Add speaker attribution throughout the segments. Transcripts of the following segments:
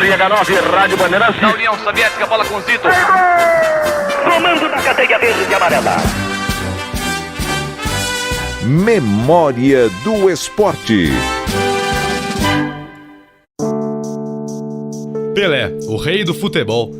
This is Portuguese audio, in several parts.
Speaker 1: IH9, Rádio Bandeirantes.
Speaker 2: Da União Soviética, bola com Zito.
Speaker 1: Comando da cadeia verde e amarela.
Speaker 3: Memória do Esporte.
Speaker 4: Pelé, o rei do futebol,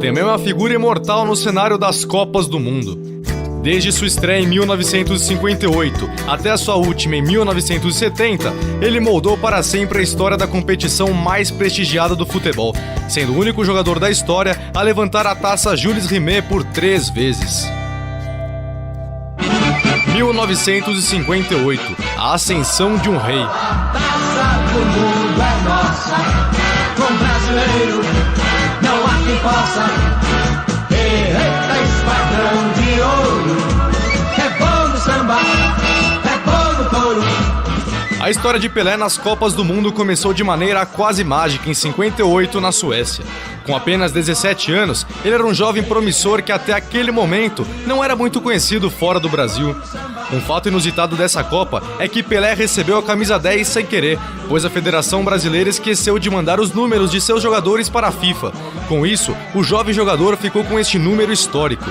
Speaker 4: também é uma figura imortal no cenário das Copas do Mundo. Desde sua estreia em 1958 até a sua última em 1970, ele moldou para sempre a história da competição mais prestigiada do futebol, sendo o único jogador da história a levantar a taça Jules Rimet por 3 vezes. 1958, a ascensão de um rei.
Speaker 5: A taça do mundo é nossa, com brasileiro não há quem possa. Eita, esquadrão de ouro, é bom no samba, é bom no couro.
Speaker 4: A história de Pelé nas Copas do Mundo começou de maneira quase mágica em 58 na Suécia. Com apenas 17 anos, ele era um jovem promissor que até aquele momento não era muito conhecido fora do Brasil. Um fato inusitado dessa Copa é que Pelé recebeu a camisa 10 sem querer, pois a Federação Brasileira esqueceu de mandar os números de seus jogadores para a FIFA. Com isso, o jovem jogador ficou com este número histórico.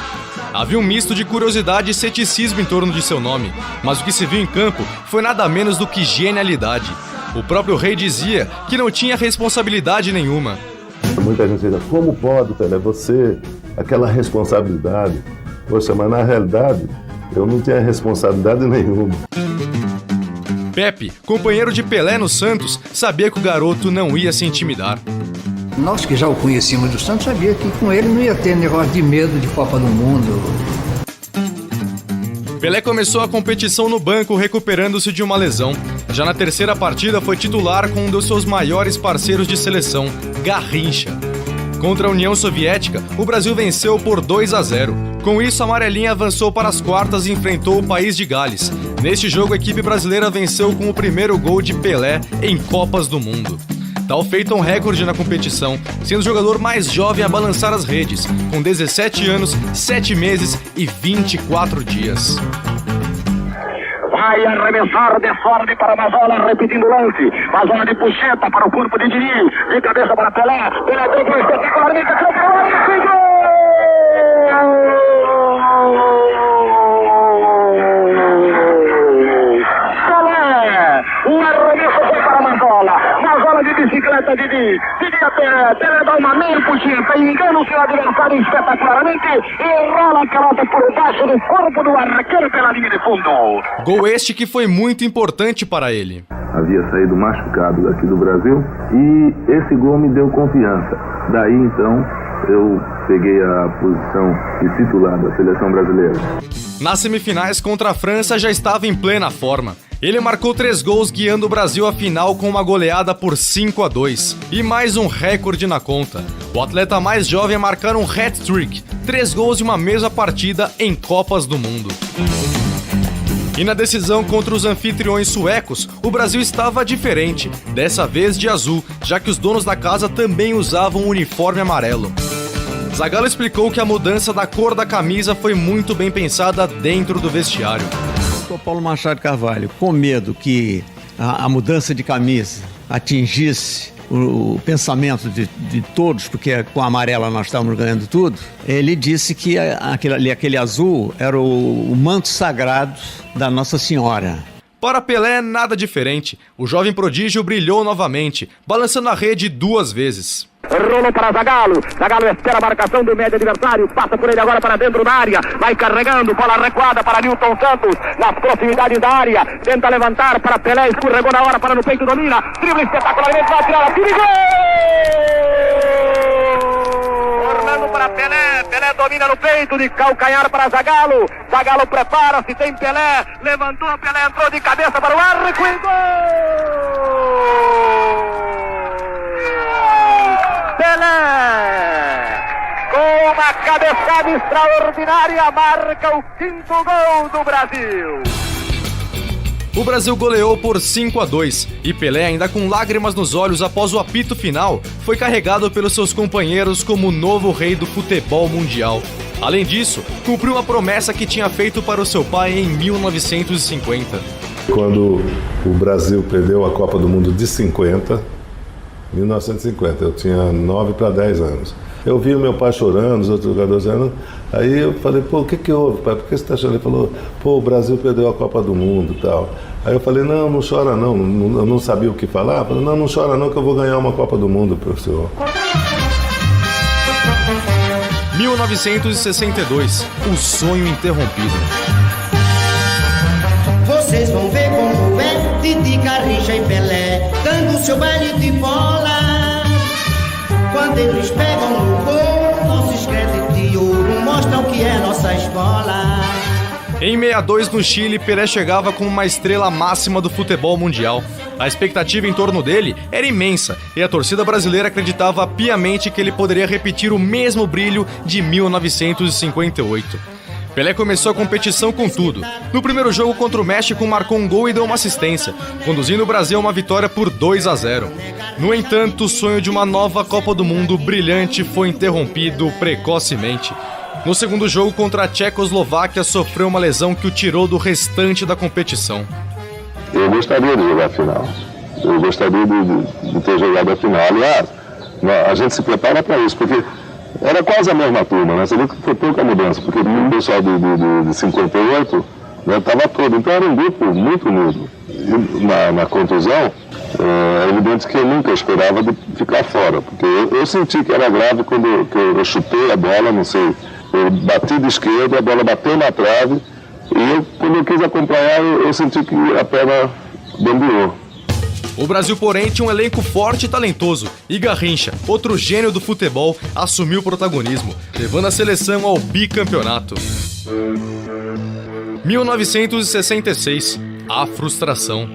Speaker 4: Havia um misto de curiosidade e ceticismo em torno de seu nome, mas o que se viu em campo foi nada menos do que genialidade. O próprio rei dizia que não tinha responsabilidade nenhuma.
Speaker 6: Muita gente diz, como pode, Pelé, você, aquela responsabilidade? Poxa, mas na realidade, eu não tinha responsabilidade nenhuma.
Speaker 4: Pepe, companheiro de Pelé no Santos, sabia que o garoto não ia se intimidar.
Speaker 7: Nós que já o conhecíamos do Santos sabia que com ele não ia ter negócio de medo de Copa do Mundo.
Speaker 4: Pelé começou a competição no banco recuperando-se de uma lesão. Já na terceira partida foi titular com um dos seus maiores parceiros de seleção, Garrincha. Contra a União Soviética, o Brasil venceu por 2-0. Com isso, a amarelinha avançou para as quartas e enfrentou o país de Gales. Neste jogo, a equipe brasileira venceu com o primeiro gol de Pelé em Copas do Mundo. Tal feito é um recorde na competição, sendo o jogador mais jovem a balançar as redes, com 17 anos, 7 meses e 24 dias.
Speaker 1: Vai arremessar de sorte para Mazola, repetindo o lance. Mazola de puxeta para o corpo de Diniz, de cabeça para Pelé. Pelé deu espetacularmente para o lance. Pelé, um arremesso foi para Mazola. Mazola de bicicleta, Didi a Pelé. Pelé dá uma meia puxeta e engana o seu adversário espetacularmente e rola a pelota por baixo do corpo do arqueiro pela linha de fundo.
Speaker 4: Gol este que foi muito importante para ele.
Speaker 6: Havia saído machucado daqui do Brasil e esse gol me deu confiança. Daí então eu peguei a posição de titular da seleção brasileira.
Speaker 4: Nas semifinais contra a França já estava em plena forma. Ele marcou 3 gols guiando o Brasil à final com uma goleada por 5-2. E mais um recorde na conta. O atleta mais jovem a marcar um hat-trick, 3 gols de uma mesma partida em Copas do Mundo. E na decisão contra os anfitriões suecos, o Brasil estava diferente, dessa vez de azul, já que os donos da casa também usavam um uniforme amarelo. Zagallo explicou que a mudança da cor da camisa foi muito bem pensada dentro do vestiário.
Speaker 8: O Paulo Machado Carvalho, com medo que a mudança de camisa atingisse o pensamento de todos, porque com a amarela nós estávamos ganhando tudo, ele disse que aquele azul era o manto sagrado da Nossa Senhora.
Speaker 4: Para Pelé, nada diferente. O jovem prodígio brilhou novamente, balançando a rede 2 vezes.
Speaker 1: Rolou para Zagallo. Zagallo espera a marcação do médio adversário. Passa por ele agora para dentro da área. Vai carregando. Bola recuada para Nilton Santos. Nas proximidades da área. Tenta levantar para Pelé. Escorregou na hora para no peito. Domina. Drible espetacularmente. Vai tirar a tira. Orlando para Pelé. Pelé domina no peito. De calcanhar para Zagallo. Zagallo prepara-se. Tem Pelé. Levantou. Pelé entrou de cabeça para o arco. E gol! Pelé, com uma cabeçada extraordinária, marca o 5º gol do Brasil.
Speaker 4: O Brasil goleou por 5-2 e Pelé, ainda com lágrimas nos olhos após o apito final, foi carregado pelos seus companheiros como o novo rei do futebol mundial. Além disso, cumpriu uma promessa que tinha feito para o seu pai em 1950.
Speaker 6: Quando o Brasil perdeu a Copa do Mundo de 50,
Speaker 9: 1950, eu tinha 9 para 10 anos. Eu vi o meu pai chorando, os outros jogadores chorando, aí eu falei, pô, o que houve, pai? Por que você está chorando? Ele falou, pô, o Brasil perdeu a Copa do Mundo e tal. Aí eu falei, não chora não, eu não sabia o que falar. Eu falei, não chora não que eu vou ganhar uma Copa do Mundo, professor.
Speaker 4: 1962, o sonho interrompido.
Speaker 5: Vocês vão ver como é Didi, Garrincha e Pelé dando seu baile de bola. Quando eles pegam no gol, nossos créditos de ouro mostram o que é nossa escola.
Speaker 4: Em 62, no Chile, Pelé chegava como uma estrela máxima do futebol mundial. A expectativa em torno dele era imensa e a torcida brasileira acreditava piamente que ele poderia repetir o mesmo brilho de 1958. Pelé começou a competição com tudo. No primeiro jogo contra o México, marcou um gol e deu uma assistência, conduzindo o Brasil a uma vitória por 2-0. No entanto, o sonho de uma nova Copa do Mundo brilhante foi interrompido precocemente. No segundo jogo contra a Tchecoslováquia, sofreu uma lesão que o tirou do restante da competição.
Speaker 6: Eu gostaria de jogar a final. Eu gostaria de ter jogado a final. Aliás, a gente se prepara para isso, porque era quase a mesma turma, né? Você viu que foi pouca mudança, porque o pessoal de 58 estava todo. Então era um grupo muito unido. E na contusão, é evidente que eu nunca esperava de ficar fora, porque eu senti que era grave quando eu chutei a bola, não sei, eu bati de esquerda, a bola bateu na trave, e quando eu quis acompanhar, eu senti que a perna bambeou.
Speaker 4: O Brasil, porém, tinha um elenco forte e talentoso, e Garrincha, outro gênio do futebol, assumiu o protagonismo, levando a seleção ao bicampeonato. 1966, a frustração.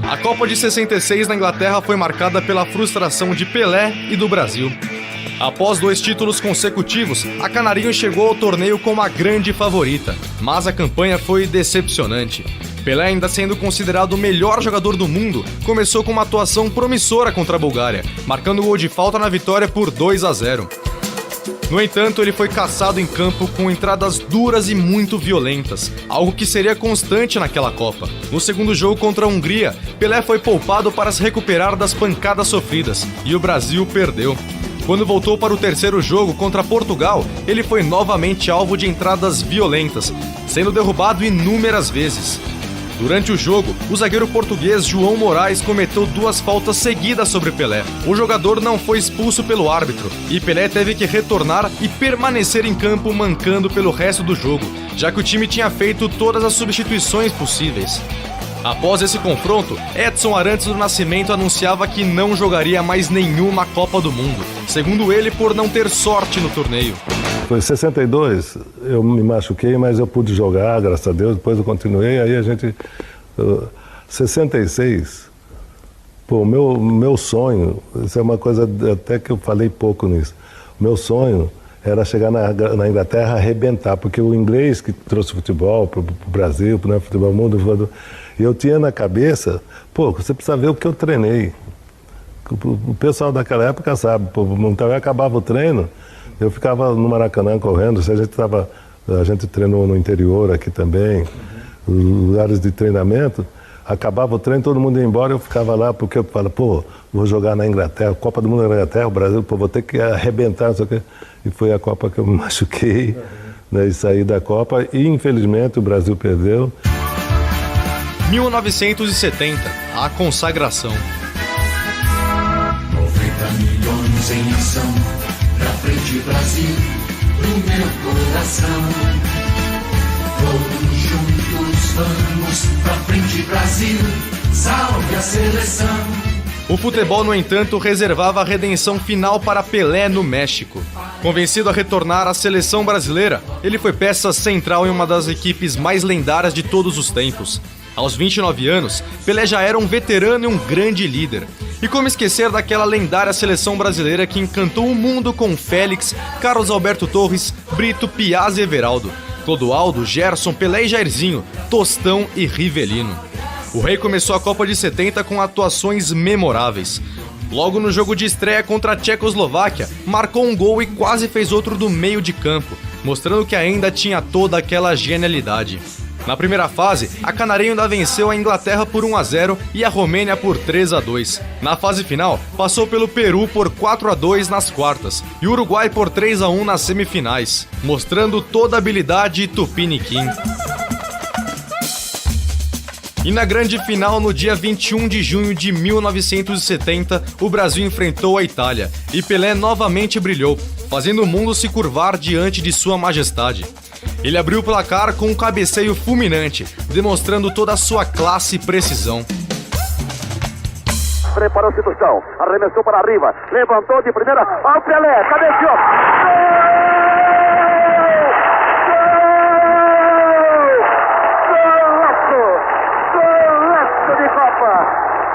Speaker 4: A Copa de 66 na Inglaterra foi marcada pela frustração de Pelé e do Brasil. Após 2 títulos consecutivos, a Canarinho chegou ao torneio como a grande favorita, mas a campanha foi decepcionante. Pelé, ainda sendo considerado o melhor jogador do mundo, começou com uma atuação promissora contra a Bulgária, marcando gol de falta na vitória por 2-0. No entanto, ele foi caçado em campo com entradas duras e muito violentas, algo que seria constante naquela Copa. No segundo jogo contra a Hungria, Pelé foi poupado para se recuperar das pancadas sofridas, e o Brasil perdeu. Quando voltou para o terceiro jogo contra Portugal, ele foi novamente alvo de entradas violentas, sendo derrubado inúmeras vezes. Durante o jogo, o zagueiro português João Moraes cometeu 2 faltas seguidas sobre Pelé. O jogador não foi expulso pelo árbitro e Pelé teve que retornar e permanecer em campo mancando pelo resto do jogo, já que o time tinha feito todas as substituições possíveis. Após esse confronto, Edson Arantes do Nascimento anunciava que não jogaria mais nenhuma Copa do Mundo, segundo ele, por não ter sorte no torneio.
Speaker 9: Foi em 62, eu me machuquei, mas eu pude jogar, graças a Deus, depois eu continuei, aí a gente... 66, pô, meu sonho, isso é uma coisa até que eu falei pouco nisso, meu sonho era chegar na Inglaterra, arrebentar, porque o inglês que trouxe futebol para o Brasil, para o futebol mundo, e eu tinha na cabeça, pô, você precisa ver o que eu treinei. O pessoal daquela época sabe, pô, então eu acabava o treino, eu ficava no Maracanã correndo, a gente treinou no interior aqui também, lugares de treinamento, acabava o treino, todo mundo ia embora, eu ficava lá, porque eu falava, pô, vou jogar na Inglaterra, Copa do Mundo na Inglaterra, o Brasil, pô, vou ter que arrebentar, não sei o quê. E foi a Copa que eu me machuquei, né, e saí da Copa, e infelizmente o Brasil perdeu.
Speaker 4: 1970, a consagração.
Speaker 5: 90 milhões em ação, pra frente Brasil, do meu coração. Todos juntos vamos, pra frente Brasil, salve a seleção.
Speaker 4: O futebol, no entanto, reservava a redenção final para Pelé no México. Convencido a retornar à seleção brasileira, ele foi peça central em uma das equipes mais lendárias de todos os tempos. Aos 29 anos, Pelé já era um veterano e um grande líder. E como esquecer daquela lendária seleção brasileira que encantou o mundo com Félix, Carlos Alberto Torres, Brito, Piazza e Everaldo, Clodoaldo, Gerson, Pelé e Jairzinho, Tostão e Rivelino. O Rei começou a Copa de 70 com atuações memoráveis. Logo no jogo de estreia contra a Tchecoslováquia, marcou um gol e quase fez outro do meio de campo, mostrando que ainda tinha toda aquela genialidade. Na primeira fase, a Canarinho ainda venceu a Inglaterra por 1-0 e a Romênia por 3-2. Na fase final, passou pelo Peru por 4-2 nas quartas e o Uruguai por 3-1 nas semifinais, mostrando toda a habilidade tupiniquim. E na grande final, no dia 21 de junho de 1970, o Brasil enfrentou a Itália e Pelé novamente brilhou, fazendo o mundo se curvar diante de sua majestade. Ele abriu o placar com um cabeceio fulminante, demonstrando toda a sua classe e precisão.
Speaker 1: Preparou-se do chão, arremessou para arriba, levantou de primeira, ao Pelé, cabeceou! Golaço de Copa!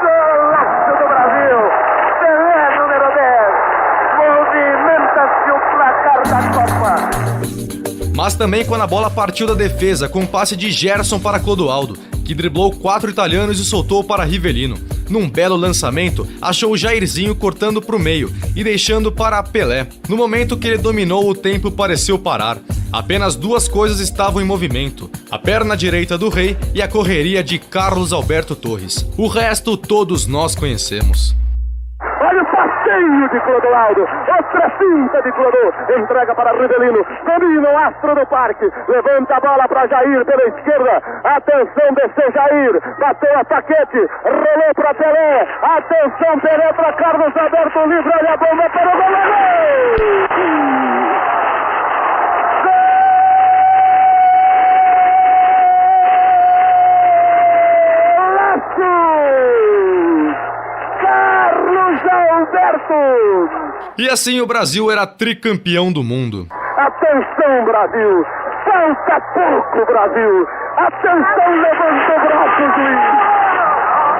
Speaker 1: Golaço do Brasil! Pelé número 10! Movimenta-se o placar da Copa!
Speaker 4: Mas também quando a bola partiu da defesa com um passe de Gerson para Clodoaldo, que driblou 4 italianos e soltou para Rivelino. Num belo lançamento, achou o Jairzinho cortando para o meio e deixando para Pelé. No momento que ele dominou, o tempo pareceu parar. Apenas duas coisas estavam em movimento: a perna direita do Rei e a correria de Carlos Alberto Torres. O resto todos nós conhecemos.
Speaker 1: Olha o passeio de Clodoaldo, outra finta de Clodô, entrega para Rivelino, domina o astro do parque, levanta a bola para Jair pela esquerda, atenção, desceu Jair, bateu a Paquete, rolou para Pelé, atenção, Pelé para Carlos Alberto, livre, olha a bomba para o goleiro!
Speaker 4: E assim o Brasil era tricampeão do mundo.
Speaker 1: Atenção, Brasil! Falta pouco, Brasil! Atenção, levanta o braço, juiz!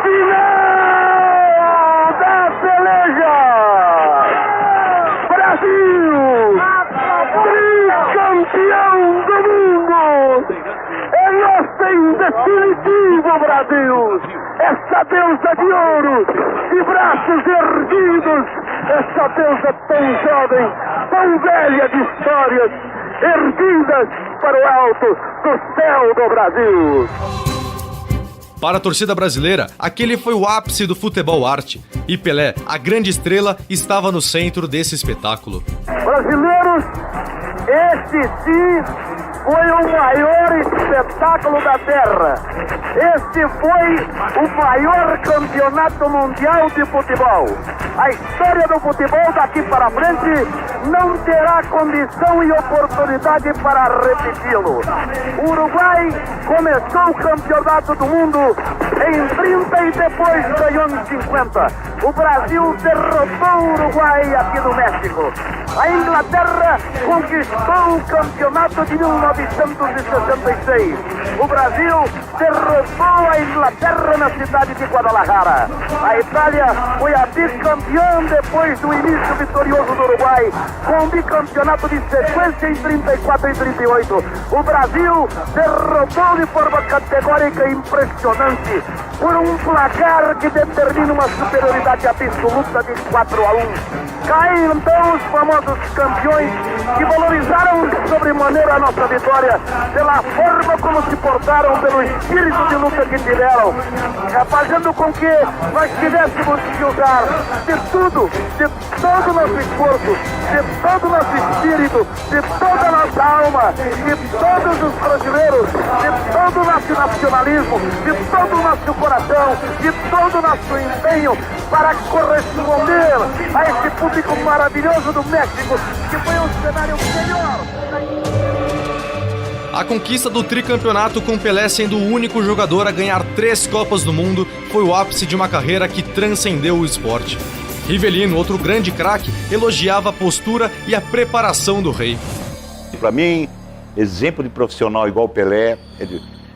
Speaker 1: Final da peleja! Brasil! Tricampeão do mundo! É nosso em definitivo, Brasil! Essa deusa de ouro, de braços erguidos, essa deusa tão jovem, tão velha de histórias, erguidas para o alto do céu do Brasil.
Speaker 4: Para a torcida brasileira, aquele foi o ápice do futebol arte. E Pelé, a grande estrela, estava no centro desse espetáculo.
Speaker 1: Brasileiros, este sim foi o maior espetáculo da Terra. Este foi o maior campeonato mundial de futebol. A história do futebol daqui para frente não terá condição e oportunidade para repeti-lo. O Uruguai começou o campeonato do mundo em 30 e depois ganhou em 50. O Brasil derrotou o Uruguai aqui no México. A Inglaterra conquistou o campeonato de 1966. O Brasil derrotou a Inglaterra na cidade de Guadalajara. A Itália foi a bicampeã depois do início vitorioso do Uruguai, com um bicampeonato de sequência em 34 e 38. O Brasil derrotou de forma categórica e impressionante por um placar que determina uma superioridade absoluta de 4-1. Caem então os famosos campeões que valorizaram sobremaneira a nossa vitória pela forma como se portaram, pelo espírito de luta que tiveram, fazendo com que nós tivéssemos que usar de tudo, de todo o nosso esforço, de todo o nosso espírito, de toda a nossa alma, de todos os brasileiros, de todo o nosso nacionalismo, de todo o nosso coração, de todo o nosso empenho para corresponder a esse público maravilhoso do México, que foi um cenário melhor.
Speaker 4: A conquista do tricampeonato, com Pelé sendo o único jogador a ganhar 3 Copas do Mundo, foi o ápice de uma carreira que transcendeu o esporte. Rivelino, outro grande craque, elogiava a postura e a preparação do Rei.
Speaker 10: Para mim, exemplo de profissional igual o Pelé,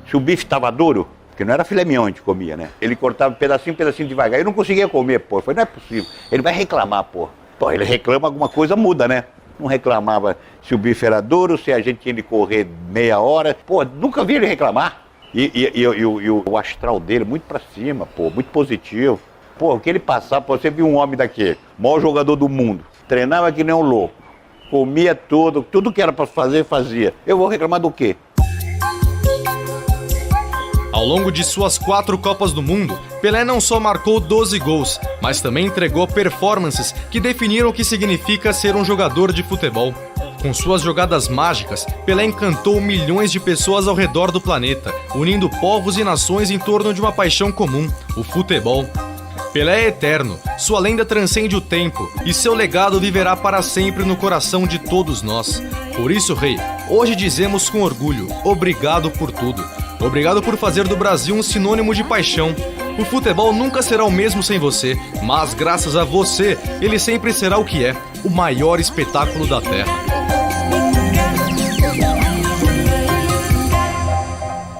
Speaker 10: se o bife estava duro, porque não era filé mignon a gente comia, né? Ele cortava pedacinho devagar. Eu não conseguia comer, pô. Eu falei, não é possível. Ele vai reclamar, pô. Pô, ele reclama, alguma coisa muda, né? Não reclamava se o bife era duro, se a gente tinha de correr meia hora. Pô, nunca vi ele reclamar. E o astral dele muito pra cima, pô, muito positivo. Pô, o que ele passava, pô, você viu um homem daquele, maior jogador do mundo, treinava que nem um louco, comia tudo que era pra fazer, fazia. Eu vou reclamar do quê?
Speaker 4: Ao longo de suas 4 Copas do Mundo, Pelé não só marcou 12 gols, mas também entregou performances que definiram o que significa ser um jogador de futebol. Com suas jogadas mágicas, Pelé encantou milhões de pessoas ao redor do planeta, unindo povos e nações em torno de uma paixão comum, o futebol. Pelé é eterno, sua lenda transcende o tempo e seu legado viverá para sempre no coração de todos nós. Por isso, Rei, hoje dizemos com orgulho, obrigado por tudo. Obrigado por fazer do Brasil um sinônimo de paixão. O futebol nunca será o mesmo sem você, mas graças a você, ele sempre será o que é, o maior espetáculo da Terra.